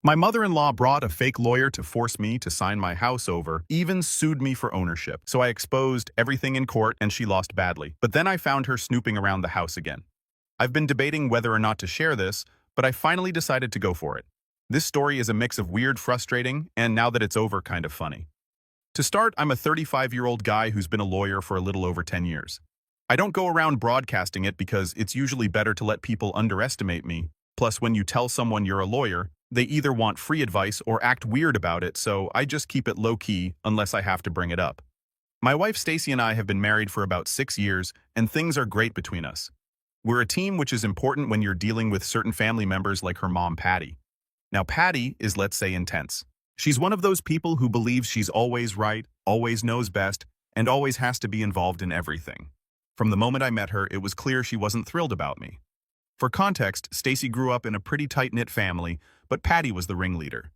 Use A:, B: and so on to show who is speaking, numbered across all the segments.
A: My mother-in-law brought a fake lawyer to force me to sign my house over, even sued me for ownership. So I exposed everything in court and she lost badly. But then I found her snooping around the house again. I've been debating whether or not to share this, but I finally decided to go for it. This story is a mix of weird, frustrating, and now that it's over, kind of funny. To start, I'm a 35-year-old guy who's been a lawyer for a little over 10 years. I don't go around broadcasting it because it's usually better to let people underestimate me. Plus, when you tell someone you're a lawyer, they either want free advice or act weird about it, so I just keep it low-key unless I have to bring it up. My wife Stacy and I have been married for about 6 years, and things are great between us. We're a team, which is important when you're dealing with certain family members like her mom, Patty. Now, Patty is, let's say, intense. She's one of those people who believes she's always right, always knows best, and always has to be involved in everything. From the moment I met her, it was clear she wasn't thrilled about me. For context, Stacy grew up in a pretty tight-knit family, but Patty was the ringleader.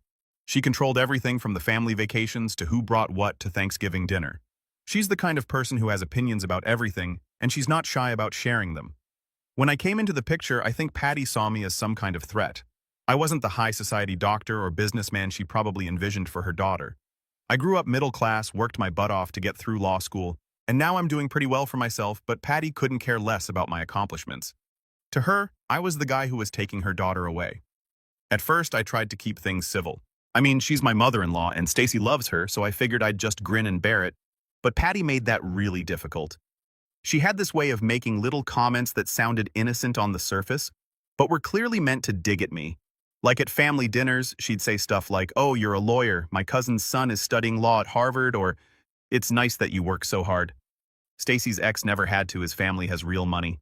A: She controlled everything from the family vacations to who brought what to Thanksgiving dinner. She's the kind of person who has opinions about everything, and she's not shy about sharing them. When I came into the picture, I think Patty saw me as some kind of threat. I wasn't the high society doctor or businessman she probably envisioned for her daughter. I grew up middle class, worked my butt off to get through law school, and now I'm doing pretty well for myself, but Patty couldn't care less about my accomplishments. To her, I was the guy who was taking her daughter away. At first, I tried to keep things civil. I mean, she's my mother-in-law and Stacy loves her, so I figured I'd just grin and bear it. But Patty made that really difficult. She had this way of making little comments that sounded innocent on the surface, but were clearly meant to dig at me. Like at family dinners, she'd say stuff like, "Oh, you're a lawyer, my cousin's son is studying law at Harvard," or "It's nice that you work so hard." Stacy's ex never had to, his family has real money.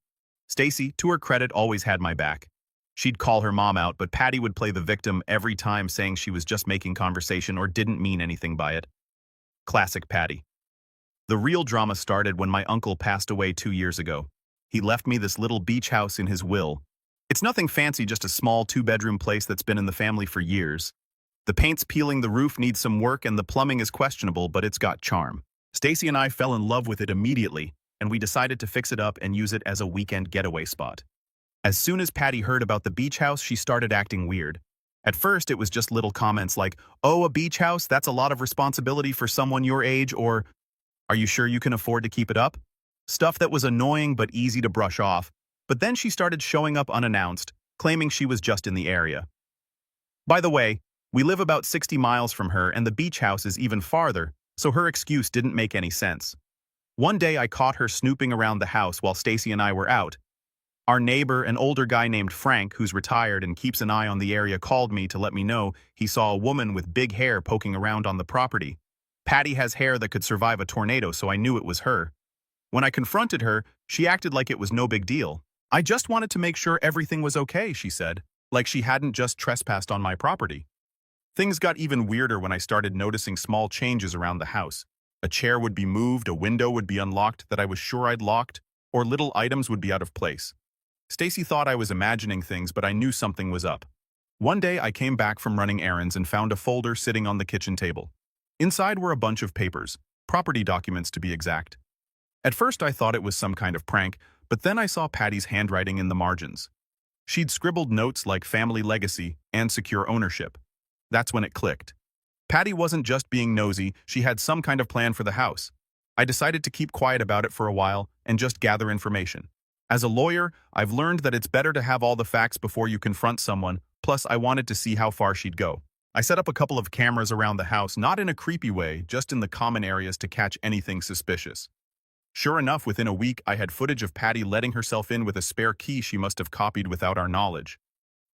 A: Stacy, to her credit, always had my back. She'd call her mom out, but Patty would play the victim every time, saying she was just making conversation or didn't mean anything by it. Classic Patty. The real drama started when my uncle passed away 2 years ago. He left me this little beach house in his will. It's nothing fancy, just a small 2-bedroom place that's been in the family for years. The paint's peeling, the roof needs some work, and the plumbing is questionable, but it's got charm. Stacy and I fell in love with it immediately, and we decided to fix it up and use it as a weekend getaway spot. As soon as Patty heard about the beach house, she started acting weird. At first, it was just little comments like, "Oh, a beach house? That's a lot of responsibility for someone your age," or "Are you sure you can afford to keep it up?" Stuff that was annoying but easy to brush off. But then she started showing up unannounced, claiming she was just in the area. By the way, we live about 60 miles from her and the beach house is even farther, so her excuse didn't make any sense. One day I caught her snooping around the house while Stacy and I were out. Our neighbor, an older guy named Frank, who's retired and keeps an eye on the area, called me to let me know he saw a woman with big hair poking around on the property. Patty has hair that could survive a tornado, so I knew it was her. When I confronted her, she acted like it was no big deal. "I just wanted to make sure everything was okay," she said, like she hadn't just trespassed on my property. Things got even weirder when I started noticing small changes around the house. A chair would be moved, a window would be unlocked that I was sure I'd locked, or little items would be out of place. Stacy thought I was imagining things, but I knew something was up. One day I came back from running errands and found a folder sitting on the kitchen table. Inside were a bunch of papers, property documents to be exact. At first I thought it was some kind of prank, but then I saw Patty's handwriting in the margins. She'd scribbled notes like family legacy and secure ownership. That's when it clicked. Patty wasn't just being nosy, she had some kind of plan for the house. I decided to keep quiet about it for a while and just gather information. As a lawyer, I've learned that it's better to have all the facts before you confront someone, plus I wanted to see how far she'd go. I set up a couple of cameras around the house, not in a creepy way, just in the common areas to catch anything suspicious. Sure enough, within a week, I had footage of Patty letting herself in with a spare key she must have copied without our knowledge.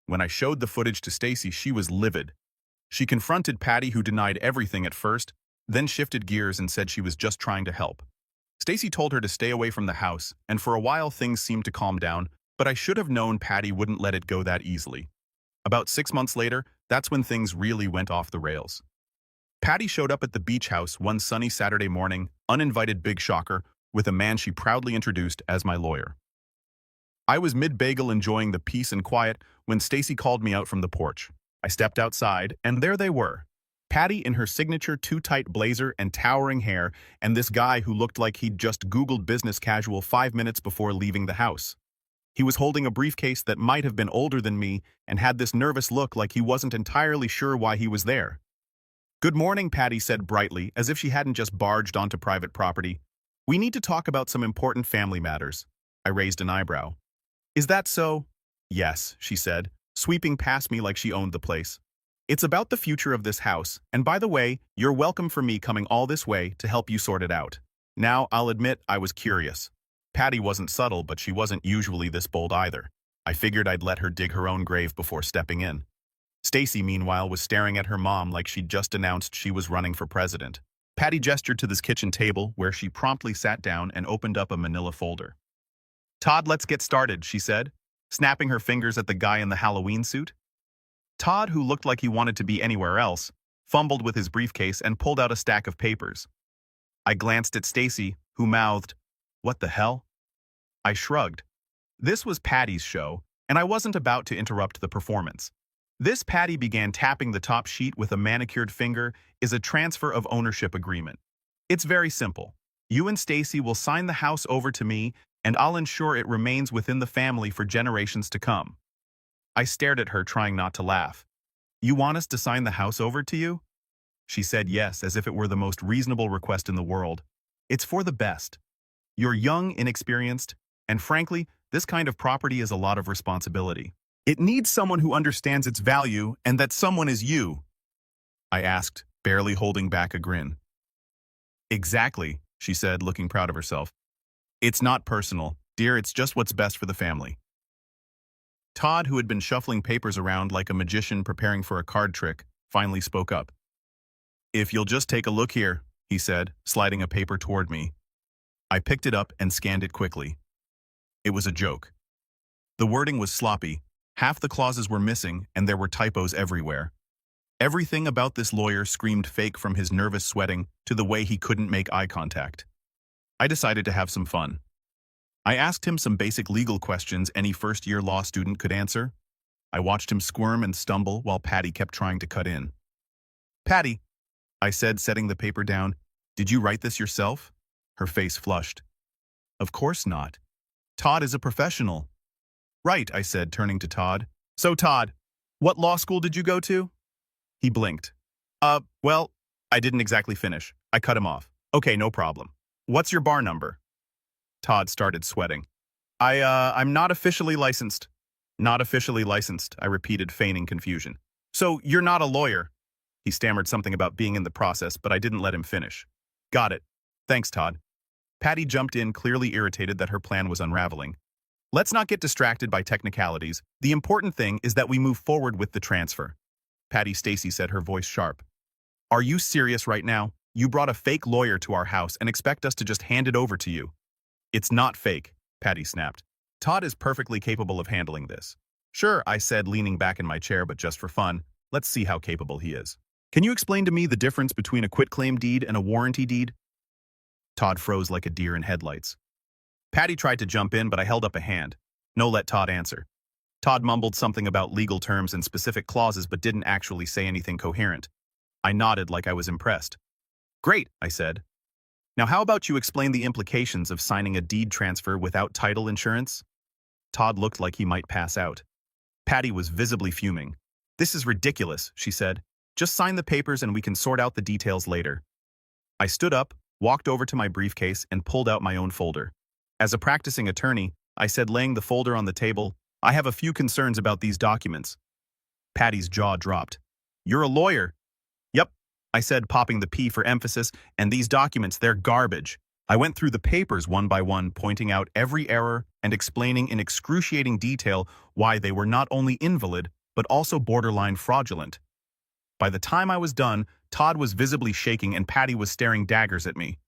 A: When I showed the footage to Stacy, she was livid. She confronted Patty, who denied everything at first, then shifted gears and said she was just trying to help. Stacy told her to stay away from the house, and for a while things seemed to calm down, but I should have known Patty wouldn't let it go that easily. About 6 months later, that's when things really went off the rails. Patty showed up at the beach house one sunny Saturday morning, uninvited, big shocker, with a man she proudly introduced as my lawyer. I was mid-bagel enjoying the peace and quiet when Stacy called me out from the porch. I stepped outside, and there they were. Patty in her signature too-tight blazer and towering hair, and this guy who looked like he'd just Googled business casual 5 minutes before leaving the house. He was holding a briefcase that might have been older than me and had this nervous look like he wasn't entirely sure why he was there. "Good morning," Patty said brightly, as if she hadn't just barged onto private property. "We need to talk about some important family matters." I raised an eyebrow. "Is that so?" "Yes," she said, sweeping past me like she owned the place. "It's about the future of this house, and by the way, you're welcome for me coming all this way to help you sort it out." Now, I'll admit I was curious. Patty wasn't subtle, but she wasn't usually this bold either. I figured I'd let her dig her own grave before stepping in. Stacy, meanwhile, was staring at her mom like she'd just announced she was running for president. Patty gestured to this kitchen table, where she promptly sat down and opened up a manila folder. "Todd, let's get started," she said, snapping her fingers at the guy in the Halloween suit. Todd, who looked like he wanted to be anywhere else, fumbled with his briefcase and pulled out a stack of papers. I glanced at Stacy, who mouthed, "What the hell?" I shrugged. This was Patty's show, and I wasn't about to interrupt the performance. This, Patty began tapping the top sheet with a manicured finger, is a transfer of ownership agreement. It's very simple. You and Stacy will sign the house over to me, and I'll ensure it remains within the family for generations to come. I stared at her, trying not to laugh. "You want us to sign the house over to you?" She said yes, as if it were the most reasonable request in the world. "It's for the best. You're young, inexperienced, and frankly, this kind of property is a lot of responsibility. It needs someone who understands its value, and that someone is you." I asked, barely holding back a grin. "Exactly," she said, looking proud of herself. "It's not personal, dear, it's just what's best for the family." Todd, who had been shuffling papers around like a magician preparing for a card trick, finally spoke up. "If you'll just take a look here," he said, sliding a paper toward me. I picked it up and scanned it quickly. It was a joke. The wording was sloppy, half the clauses were missing, and there were typos everywhere. Everything about this lawyer screamed fake, from his nervous sweating to the way he couldn't make eye contact. I decided to have some fun. I asked him some basic legal questions any first-year law student could answer. I watched him squirm and stumble while Patty kept trying to cut in. "Patty," I said, setting the paper down, "did you write this yourself?" Her face flushed. "Of course not. Todd is a professional." "Right," I said, turning to Todd. "So Todd, what law school did you go to?" He blinked. Well, I didn't exactly finish. I cut him off. "Okay, no problem. What's your bar number?" Todd started sweating. I'm not officially licensed." "Not officially licensed," I repeated, feigning confusion. "So you're not a lawyer?" He stammered something about being in the process, but I didn't let him finish. "Got it. Thanks, Todd." Patty jumped in, clearly irritated that her plan was unraveling. "Let's not get distracted by technicalities. The important thing is that we move forward with the transfer." "Patty," Stacy said, her voice sharp. "Are you serious right now? You brought a fake lawyer to our house and expect us to just hand it over to you." "It's not fake," Patty snapped. "Todd is perfectly capable of handling this." "Sure," I said, leaning back in my chair, but just for fun. Let's see how capable he is. "Can you explain to me the difference between a quitclaim deed and a warranty deed?" Todd froze like a deer in headlights. Patty tried to jump in, but I held up a hand. No, let Todd answer. Todd mumbled something about legal terms and specific clauses, but didn't actually say anything coherent. I nodded like I was impressed. "Great," I said. "Now how about you explain the implications of signing a deed transfer without title insurance?" Todd looked like he might pass out. Patty was visibly fuming. "This is ridiculous," she said. "Just sign the papers and we can sort out the details later." I stood up, walked over to my briefcase, and pulled out my own folder. As a practicing attorney, I said, laying the folder on the table, "I have a few concerns about these documents." Patty's jaw dropped. "You're a lawyer." "Yep," I said, popping the P for emphasis, "and these documents, they're garbage." I went through the papers one by one, pointing out every error and explaining in excruciating detail why they were not only invalid, but also borderline fraudulent. By the time I was done, Todd was visibly shaking and Patty was staring daggers at me.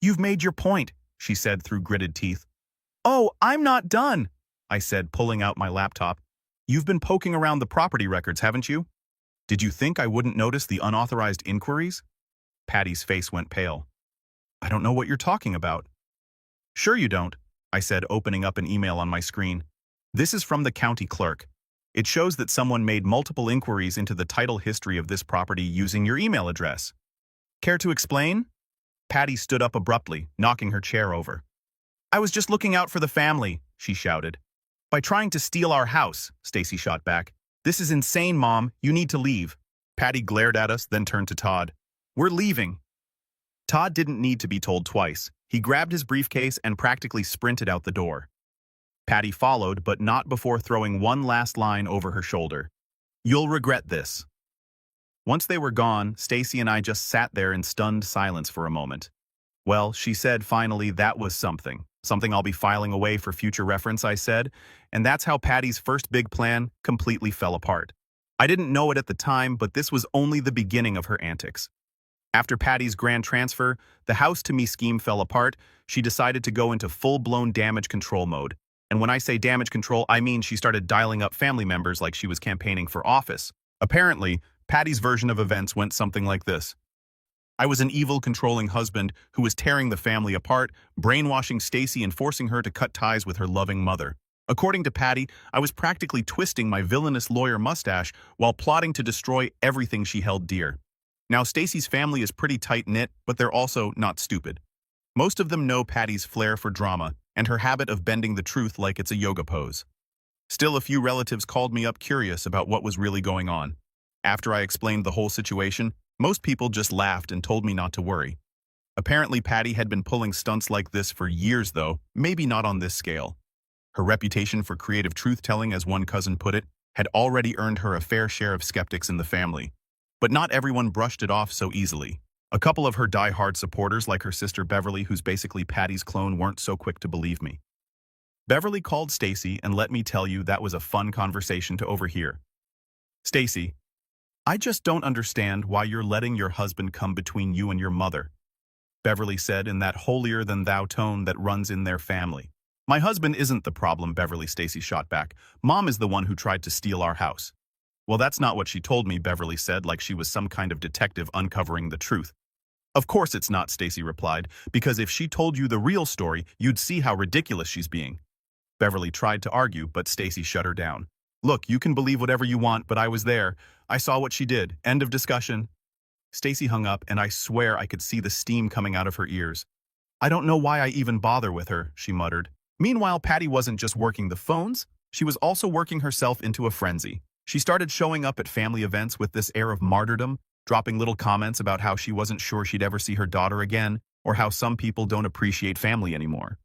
A: "You've made your point," she said through gritted teeth. "Oh, I'm not done," I said, pulling out my laptop. "You've been poking around the property records, haven't you? Did you think I wouldn't notice the unauthorized inquiries?" Patty's face went pale. "I don't know what you're talking about." "Sure you don't," I said, opening up an email on my screen. "This is from the county clerk. It shows that someone made multiple inquiries into the title history of this property using your email address. Care to explain?" Patty stood up abruptly, knocking her chair over. "I was just looking out for the family," she shouted. By trying to steal our house, Stacy shot back. This is insane, Mom. You need to leave. Patty glared at us, then turned to Todd. We're leaving. Todd didn't need to be told twice. He grabbed his briefcase and practically sprinted out the door. Patty followed, but not before throwing one last line over her shoulder. You'll regret this. Once they were gone, Stacy and I just sat there in stunned silence for a moment. Well, she said finally that was something. Something I'll be filing away for future reference, I said, and that's how Patty's first big plan completely fell apart. I didn't know it at the time, but this was only the beginning of her antics. After Patty's grand transfer, the house-to-me scheme fell apart. She decided to go into full-blown damage control mode. And when I say damage control, I mean she started dialing up family members like she was campaigning for office. Apparently, Patty's version of events went something like this. I was an evil, controlling husband who was tearing the family apart, brainwashing Stacy and forcing her to cut ties with her loving mother. According to Patty, I was practically twisting my villainous lawyer mustache while plotting to destroy everything she held dear. Now, Stacy's family is pretty tight-knit, but they're also not stupid. Most of them know Patty's flair for drama and her habit of bending the truth like it's a yoga pose. Still, a few relatives called me up curious about what was really going on. After I explained the whole situation, most people just laughed and told me not to worry. Apparently, Patty had been pulling stunts like this for years, though, maybe not on this scale. Her reputation for creative truth-telling, as one cousin put it, had already earned her a fair share of skeptics in the family. But not everyone brushed it off so easily. A couple of her die-hard supporters, like her sister Beverly, who's basically Patty's clone, weren't so quick to believe me. Beverly called Stacy, and let me tell you, that was a fun conversation to overhear. Stacy, I just don't understand why you're letting your husband come between you and your mother, Beverly said in that holier-than-thou tone that runs in their family. My husband isn't the problem, Beverly, Stacy shot back. Mom is the one who tried to steal our house. Well, that's not what she told me, Beverly said, like she was some kind of detective uncovering the truth. Of course it's not, Stacy replied, because if she told you the real story, you'd see how ridiculous she's being. Beverly tried to argue, but Stacy shut her down. Look, you can believe whatever you want, but I was there. I saw what she did. End of discussion. Stacy hung up, and I swear I could see the steam coming out of her ears. I don't know why I even bother with her, she muttered. Meanwhile, Patty wasn't just working the phones. She was also working herself into a frenzy. She started showing up at family events with this air of martyrdom, dropping little comments about how she wasn't sure she'd ever see her daughter again, or how some people don't appreciate family anymore.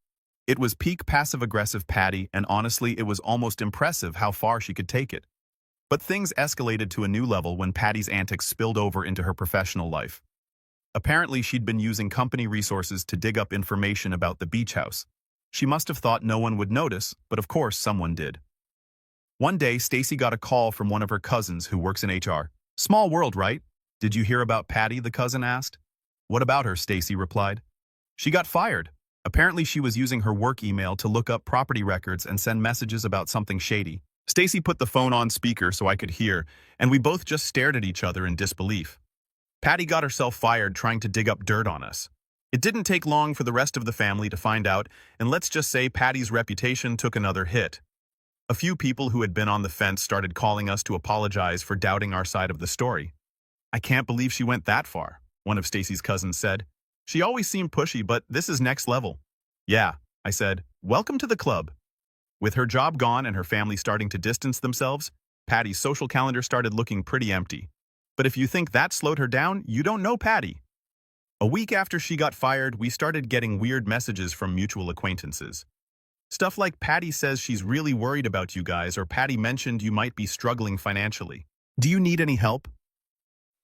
A: It was peak passive-aggressive Patty, and honestly, it was almost impressive how far she could take it. But things escalated to a new level when Patty's antics spilled over into her professional life. Apparently, she'd been using company resources to dig up information about the beach house. She must have thought no one would notice, but of course someone did. One day, Stacy got a call from one of her cousins who works in HR. Small world, right? Did you hear about Patty, the cousin asked. What about her, Stacy replied. She got fired. Apparently she was using her work email to look up property records and send messages about something shady. Stacy put the phone on speaker so I could hear, and we both just stared at each other in disbelief. Patty got herself fired trying to dig up dirt on us. It didn't take long for the rest of the family to find out, and let's just say Patty's reputation took another hit. A few people who had been on the fence started calling us to apologize for doubting our side of the story. I can't believe she went that far, one of Stacy's cousins said. She always seemed pushy, but this is next level. Yeah, I said, welcome to the club. With her job gone and her family starting to distance themselves, Patty's social calendar started looking pretty empty. But if you think that slowed her down, you don't know Patty. A week after she got fired, we started getting weird messages from mutual acquaintances. Stuff like Patty says she's really worried about you guys, or Patty mentioned you might be struggling financially. Do you need any help?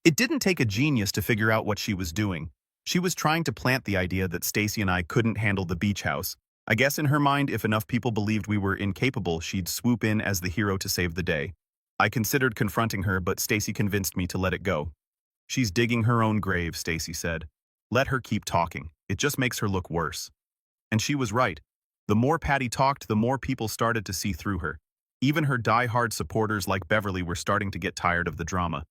A: It didn't take a genius to figure out what she was doing. She was trying to plant the idea that Stacy and I couldn't handle the beach house. I guess in her mind, if enough people believed we were incapable, she'd swoop in as the hero to save the day. I considered confronting her, but Stacy convinced me to let it go. She's digging her own grave, Stacy said. Let her keep talking. It just makes her look worse. And she was right. The more Patty talked, the more people started to see through her. Even her die-hard supporters like Beverly were starting to get tired of the drama.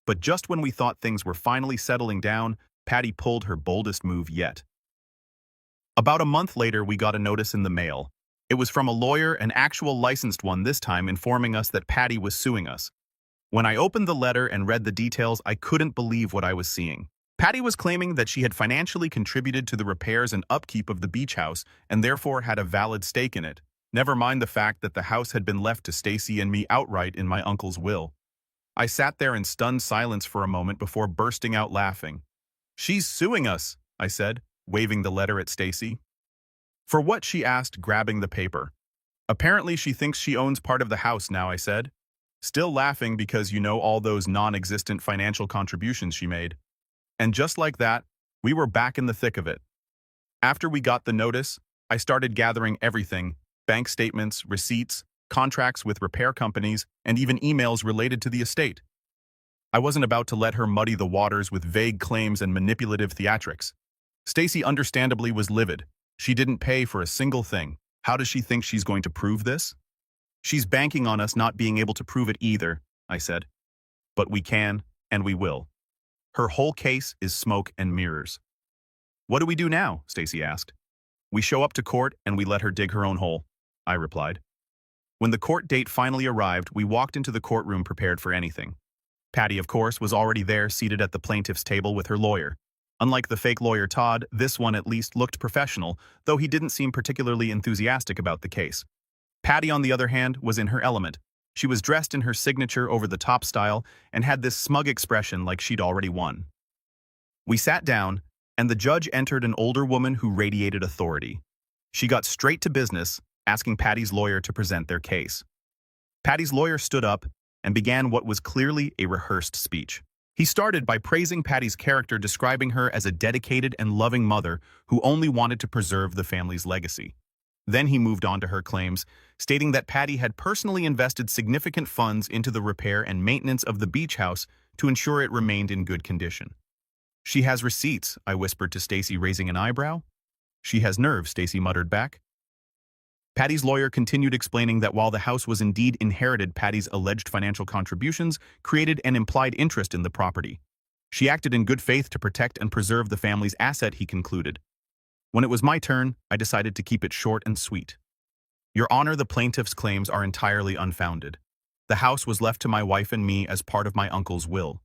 A: But just when we thought things were finally settling down, Patty pulled her boldest move yet. About a month later, we got a notice in the mail. It was from a lawyer, an actual licensed one this time, informing us that Patty was suing us. When I opened the letter and read the details, I couldn't believe what I was seeing. Patty was claiming that she had financially contributed to the repairs and upkeep of the beach house and therefore had a valid stake in it. Never mind the fact that the house had been left to Stacy and me outright in my uncle's will. I sat there in stunned silence for a moment before bursting out laughing. "She's suing us," I said, waving the letter at Stacy. "For what?" she asked, grabbing the paper. "Apparently she thinks she owns part of the house now," I said, still laughing because you know all those non-existent financial contributions she made. And just like that, we were back in the thick of it. After we got the notice, I started gathering everything: bank statements, receipts, contracts with repair companies, and even emails related to the estate. I wasn't about to let her muddy the waters with vague claims and manipulative theatrics. Stacy understandably was livid. She didn't pay for a single thing. How does she think she's going to prove this? "She's banking on us not being able to prove it either," I said. "But we can, and we will. Her whole case is smoke and mirrors." "What do we do now?" Stacy asked. "We show up to court and we let her dig her own hole," I replied. When the court date finally arrived, we walked into the courtroom prepared for anything. Patty, of course, was already there, seated at the plaintiff's table with her lawyer. Unlike the fake lawyer Todd, this one at least looked professional, though he didn't seem particularly enthusiastic about the case. Patty, on the other hand, was in her element. She was dressed in her signature over-the-top style and had this smug expression like she'd already won. We sat down, and the judge entered, an older woman who radiated authority. She got straight to business, asking Patty's lawyer to present their case. Patty's lawyer stood up and began what was clearly a rehearsed speech. He started by praising Patty's character, describing her as a dedicated and loving mother who only wanted to preserve the family's legacy. Then he moved on to her claims, stating that Patty had personally invested significant funds into the repair and maintenance of the beach house to ensure it remained in good condition. "She has receipts," I whispered to Stacy, raising an eyebrow. "She has nerve," Stacy muttered back. Patty's lawyer continued explaining that while the house was indeed inherited, Patty's alleged financial contributions created an implied interest in the property. She acted in good faith to protect and preserve the family's asset, he concluded. When it was my turn, I decided to keep it short and sweet. "Your Honor, the plaintiff's claims are entirely unfounded. The house was left to my wife and me as part of my uncle's will.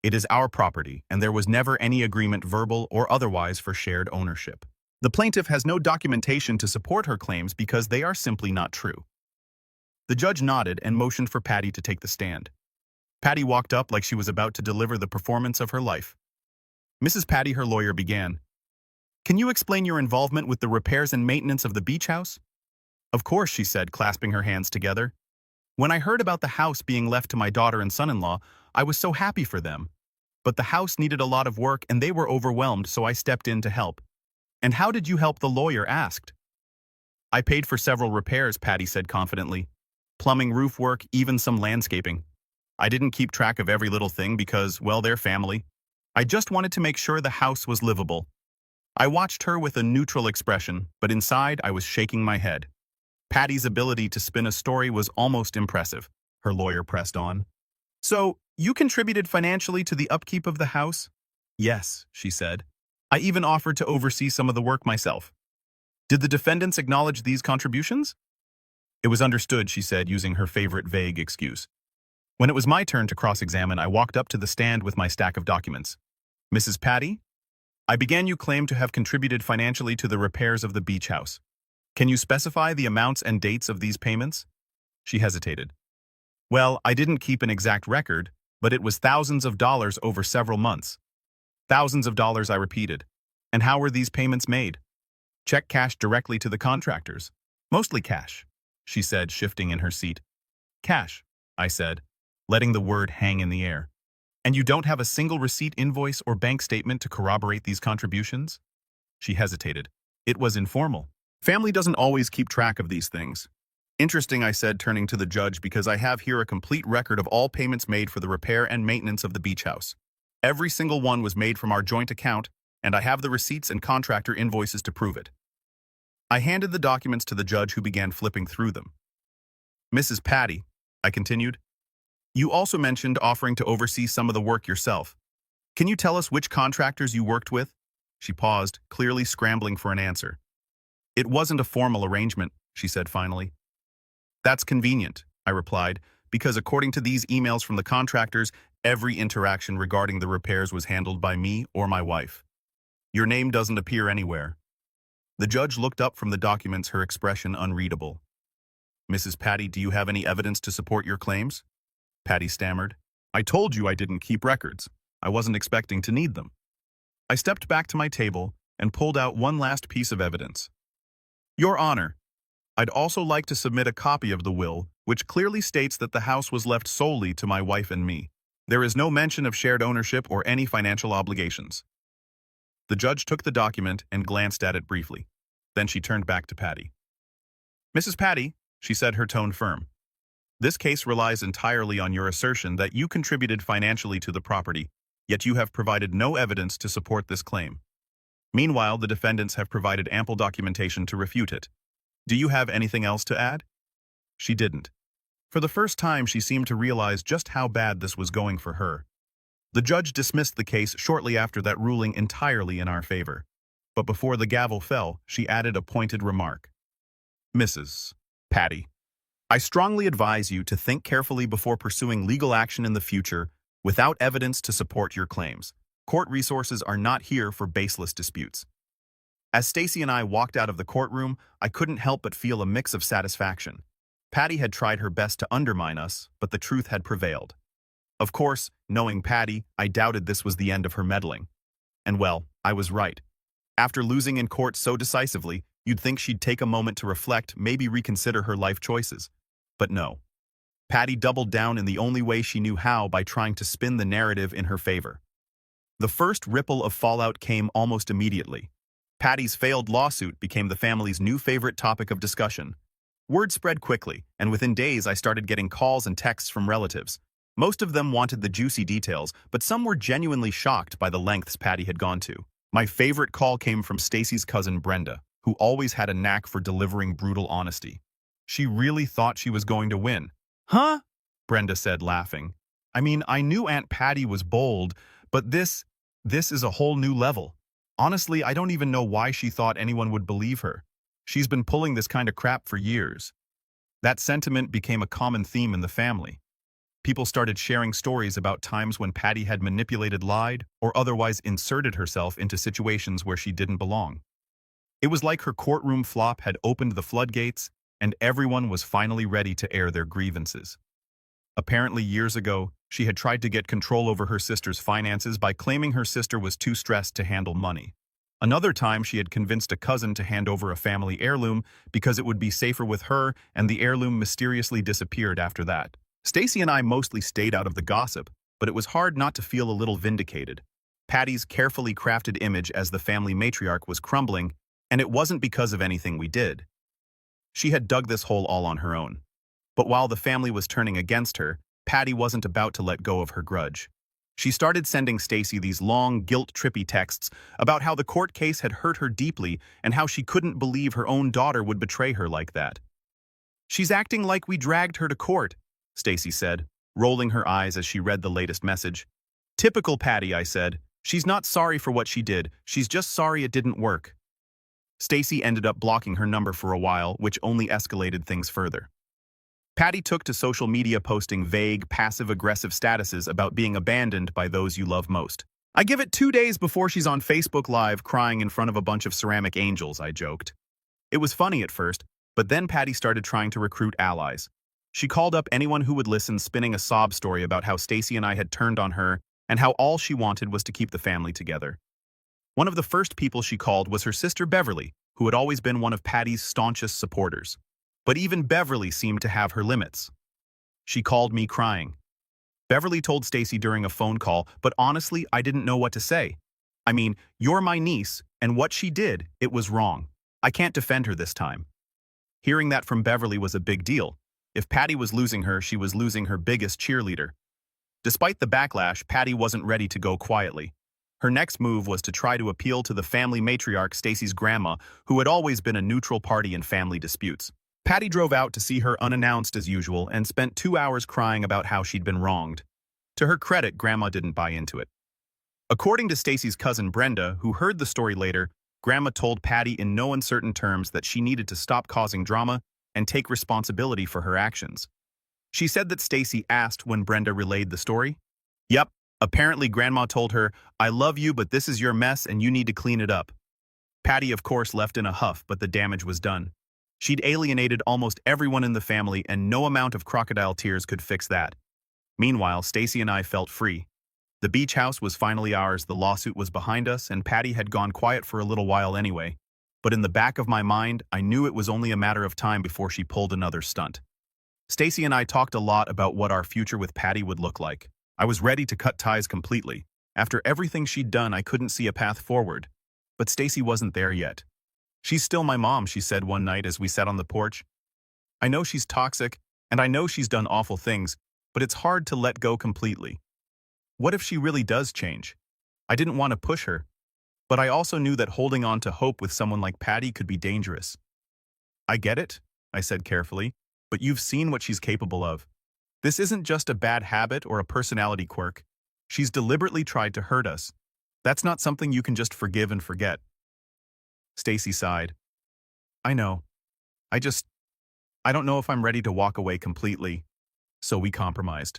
A: It is our property, and there was never any agreement, verbal or otherwise, for shared ownership. The plaintiff has no documentation to support her claims because they are simply not true." The judge nodded and motioned for Patty to take the stand. Patty walked up like she was about to deliver the performance of her life. "Mrs. Patty," her lawyer began, "can you explain your involvement with the repairs and maintenance of the beach house?" "Of course," she said, clasping her hands together. "When I heard about the house being left to my daughter and son-in-law, I was so happy for them. But the house needed a lot of work and they were overwhelmed, so I stepped in to help." "And how did you help?" the lawyer asked. "I paid for several repairs," Patty said confidently. "Plumbing, roof work, even some landscaping. I didn't keep track of every little thing because, well, they're family. I just wanted to make sure the house was livable." I watched her with a neutral expression, but inside I was shaking my head. Patty's ability to spin a story was almost impressive. Her lawyer pressed on. "So, you contributed financially to the upkeep of the house?" "Yes," she said. "I even offered to oversee some of the work myself." "Did the defendants acknowledge these contributions?" "It was understood," she said, using her favorite vague excuse. When it was my turn to cross-examine, I walked up to the stand with my stack of documents. "Mrs. Patty, I began you claim to have contributed financially to the repairs of the beach house. Can you specify the amounts and dates of these payments?" She hesitated. "Well, I didn't keep an exact record, but it was thousands of dollars over several months." "Thousands of dollars," I repeated. "And how were these payments made?" "Check cashed directly to the contractors." "Mostly cash," she said, shifting in her seat. "Cash," I said, letting the word hang in the air. "And you don't have a single receipt, invoice, or bank statement to corroborate these contributions?" She hesitated. "It was informal. Family doesn't always keep track of these things." "Interesting," I said, turning to the judge, "because I have here a complete record of all payments made for the repair and maintenance of the beach house. Every single one was made from our joint account, and I have the receipts and contractor invoices to prove it." I handed the documents to the judge, who began flipping through them. "Mrs. Patty," I continued, "you also mentioned offering to oversee some of the work yourself. Can you tell us which contractors you worked with?" She paused, clearly scrambling for an answer. "It wasn't a formal arrangement," she said finally. "That's convenient," I replied, "because according to these emails from the contractors, every interaction regarding the repairs was handled by me or my wife. Your name doesn't appear anywhere." The judge looked up from the documents, her expression unreadable. Mrs. Patty, do you have any evidence to support your claims? Patty stammered. I told you I didn't keep records. I wasn't expecting to need them. I stepped back to my table and pulled out one last piece of evidence. Your Honor, I'd also like to submit a copy of the will, which clearly states that the house was left solely to my wife and me. There is no mention of shared ownership or any financial obligations. The judge took the document and glanced at it briefly. Then she turned back to Patty. Mrs. Patty, she said, her tone firm. This case relies entirely on your assertion that you contributed financially to the property, yet you have provided no evidence to support this claim. Meanwhile, the defendants have provided ample documentation to refute it. Do you have anything else to add? She didn't. For the first time, she seemed to realize just how bad this was going for her. The judge dismissed the case shortly after that ruling entirely in our favor. But before the gavel fell, she added a pointed remark. Mrs. Patty, I strongly advise you to think carefully before pursuing legal action in the future without evidence to support your claims. Court resources are not here for baseless disputes. As Stacy and I walked out of the courtroom, I couldn't help but feel a mix of satisfaction. Patty had tried her best to undermine us, but the truth had prevailed. Of course, knowing Patty, I doubted this was the end of her meddling. And well, I was right. After losing in court so decisively, you'd think she'd take a moment to reflect, maybe reconsider her life choices. But no. Patty doubled down in the only way she knew how, by trying to spin the narrative in her favor. The first ripple of fallout came almost immediately. Patty's failed lawsuit became the family's new favorite topic of discussion. Word spread quickly, and within days I started getting calls and texts from relatives. Most of them wanted the juicy details, but some were genuinely shocked by the lengths Patty had gone to. My favorite call came from Stacy's cousin Brenda, who always had a knack for delivering brutal honesty. She really thought she was going to win. Huh? Brenda said, laughing. I mean, I knew Aunt Patty was bold, but this is a whole new level. Honestly, I don't even know why she thought anyone would believe her. She's been pulling this kind of crap for years. That sentiment became a common theme in the family. People started sharing stories about times when Patty had manipulated, lied, or otherwise inserted herself into situations where she didn't belong. It was like her courtroom flop had opened the floodgates, and everyone was finally ready to air their grievances. Apparently, years ago, she had tried to get control over her sister's finances by claiming her sister was too stressed to handle money. Another time, she had convinced a cousin to hand over a family heirloom because it would be safer with her, and the heirloom mysteriously disappeared after that. Stacy and I mostly stayed out of the gossip, but it was hard not to feel a little vindicated. Patty's carefully crafted image as the family matriarch was crumbling, and it wasn't because of anything we did. She had dug this hole all on her own. But while the family was turning against her, Patty wasn't about to let go of her grudge. She started sending Stacy these long, guilt-trippy texts about how the court case had hurt her deeply and how she couldn't believe her own daughter would betray her like that. She's acting like we dragged her to court, Stacy said, rolling her eyes as she read the latest message. Typical Patty, I said. She's not sorry for what she did, she's just sorry it didn't work. Stacy ended up blocking her number for a while, which only escalated things further. Patty took to social media, posting vague, passive-aggressive statuses about being abandoned by those you love most. I give it 2 days before she's on Facebook Live crying in front of a bunch of ceramic angels, I joked. It was funny at first, but then Patty started trying to recruit allies. She called up anyone who would listen, spinning a sob story about how Stacy and I had turned on her and how all she wanted was to keep the family together. One of the first people she called was her sister Beverly, who had always been one of Patty's staunchest supporters. But even Beverly seemed to have her limits. She called me crying. Beverly told Stacy during a phone call, but honestly, I didn't know what to say. I mean, you're my niece, and what she did, it was wrong. I can't defend her this time. Hearing that from Beverly was a big deal. If Patty was losing her, she was losing her biggest cheerleader. Despite the backlash, Patty wasn't ready to go quietly. Her next move was to try to appeal to the family matriarch, Stacy's grandma, who had always been a neutral party in family disputes. Patty drove out to see her unannounced as usual and spent 2 hours crying about how she'd been wronged. To her credit, Grandma didn't buy into it. According to Stacy's cousin Brenda, who heard the story later, Grandma told Patty in no uncertain terms that she needed to stop causing drama and take responsibility for her actions. She said that Stacy asked when Brenda relayed the story. Yep, apparently Grandma told her, I love you, but this is your mess and you need to clean it up. Patty, of course, left in a huff, but the damage was done. She'd alienated almost everyone in the family, and no amount of crocodile tears could fix that. Meanwhile, Stacy and I felt free. The beach house was finally ours, the lawsuit was behind us, and Patty had gone quiet for a little while anyway. But in the back of my mind, I knew it was only a matter of time before she pulled another stunt. Stacy and I talked a lot about what our future with Patty would look like. I was ready to cut ties completely. After everything she'd done, I couldn't see a path forward. But Stacy wasn't there yet. "She's still my mom," she said one night as we sat on the porch. "I know she's toxic, and I know she's done awful things, but it's hard to let go completely. What if she really does change?" I didn't want to push her, but I also knew that holding on to hope with someone like Patty could be dangerous. "I get it," I said carefully, "but you've seen what she's capable of. This isn't just a bad habit or a personality quirk. She's deliberately tried to hurt us. That's not something you can just forgive and forget." Stacy sighed. "I know. I don't know if I'm ready to walk away completely." So we compromised.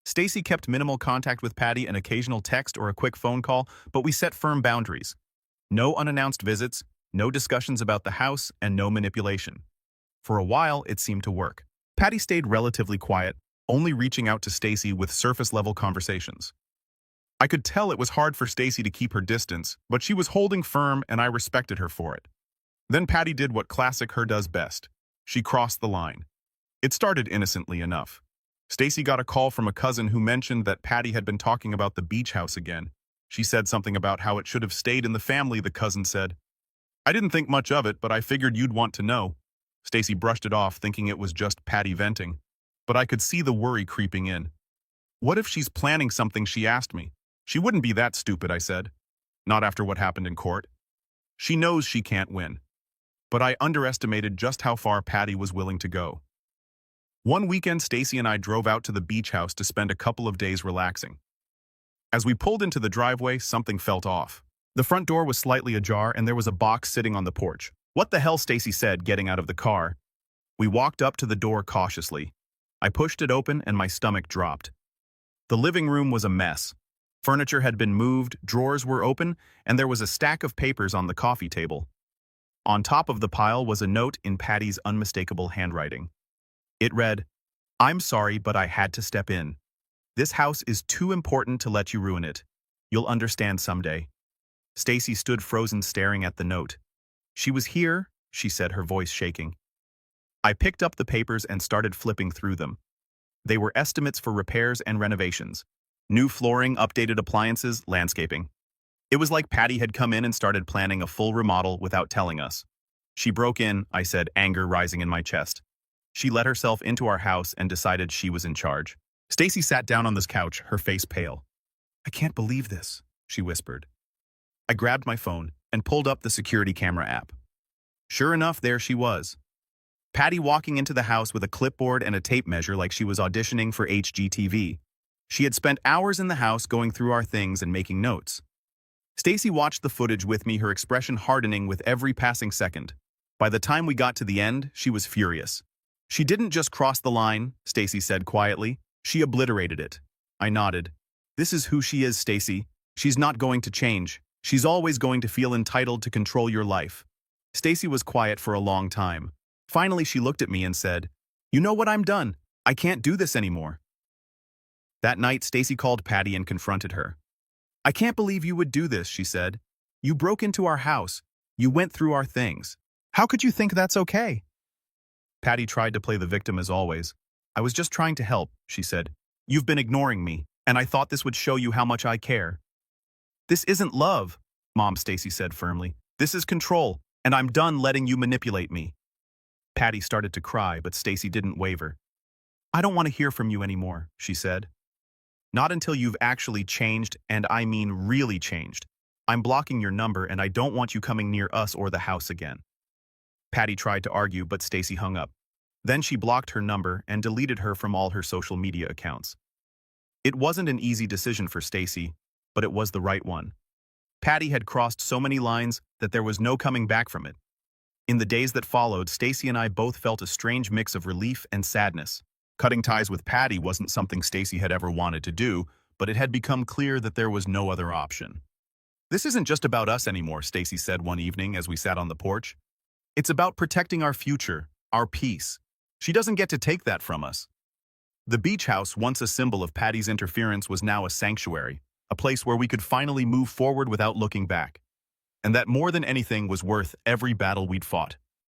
A: Stacy kept minimal contact with Patty, an occasional text or a quick phone call, but we set firm boundaries. No unannounced visits, no discussions about the house, and no manipulation. For a while, it seemed to work. Patty stayed relatively quiet, only reaching out to Stacy with surface-level conversations. I could tell it was hard for Stacy to keep her distance, but she was holding firm and I respected her for it. Then Patty did what classic her does best. She crossed the line. It started innocently enough. Stacy got a call from a cousin who mentioned that Patty had been talking about the beach house again. She said something about how it should have stayed in the family, the cousin said. "I didn't think much of it, but I figured you'd want to know." Stacy brushed it off, thinking it was just Patty venting. But I could see the worry creeping in. "What if she's planning something?" she asked me. "She wouldn't be that stupid," I said. "Not after what happened in court. She knows she can't win." But I underestimated just how far Patty was willing to go. One weekend, Stacy and I drove out to the beach house to spend a couple of days relaxing. As we pulled into the driveway, something felt off. The front door was slightly ajar and there was a box sitting on the porch. "What the hell?" Stacy said, getting out of the car. We walked up to the door cautiously. I pushed it open and my stomach dropped. The living room was a mess. Furniture had been moved, drawers were open, and there was a stack of papers on the coffee table. On top of the pile was a note in Patty's unmistakable handwriting. It read, "I'm sorry, but I had to step in. This house is too important to let you ruin it. You'll understand someday." Stacy stood frozen, staring at the note. "She was here," she said, her voice shaking. I picked up the papers and started flipping through them. They were estimates for repairs and renovations. New flooring, updated appliances, landscaping. It was like Patty had come in and started planning a full remodel without telling us. "She broke in," I said, anger rising in my chest. "She let herself into our house and decided she was in charge." Stacy sat down on this couch, her face pale. "I can't believe this," she whispered. I grabbed my phone and pulled up the security camera app. Sure enough, there she was. Patty walking into the house with a clipboard and a tape measure like she was auditioning for HGTV. She had spent hours in the house going through our things and making notes. Stacy watched the footage with me, her expression hardening with every passing second. By the time we got to the end, she was furious. "She didn't just cross the line," Stacy said quietly. "She obliterated it." I nodded. "This is who she is, Stacy. She's not going to change. She's always going to feel entitled to control your life." Stacy was quiet for a long time. Finally, she looked at me and said, "You know what? I'm done. I can't do this anymore." That night, Stacy called Patty and confronted her. "I can't believe you would do this," she said. "You broke into our house. You went through our things. How could you think that's okay?" Patty tried to play the victim as always. "I was just trying to help," she said. "You've been ignoring me, and I thought this would show you how much I care." "This isn't love," Mom, Stacy said firmly. "This is control, and I'm done letting you manipulate me." Patty started to cry, but Stacy didn't waver. "I don't want to hear from you anymore," she said. "Not until you've actually changed, and I mean really changed. I'm blocking your number, and I don't want you coming near us or the house again." Patty tried to argue, but Stacy hung up. Then she blocked her number and deleted her from all her social media accounts. It wasn't an easy decision for Stacy, but it was the right one. Patty had crossed so many lines that there was no coming back from it. In the days that followed, Stacy and I both felt a strange mix of relief and sadness. Cutting ties with Patty wasn't something Stacy had ever wanted to do, but it had become clear that there was no other option. "This isn't just about us anymore," Stacy said one evening as we sat on the porch. It's about protecting our future, our peace. She doesn't get to take that from us. The beach house, once a symbol of Patty's interference, was now a sanctuary, a place where we could finally move forward without looking back. And that more than anything was worth every battle we'd fought.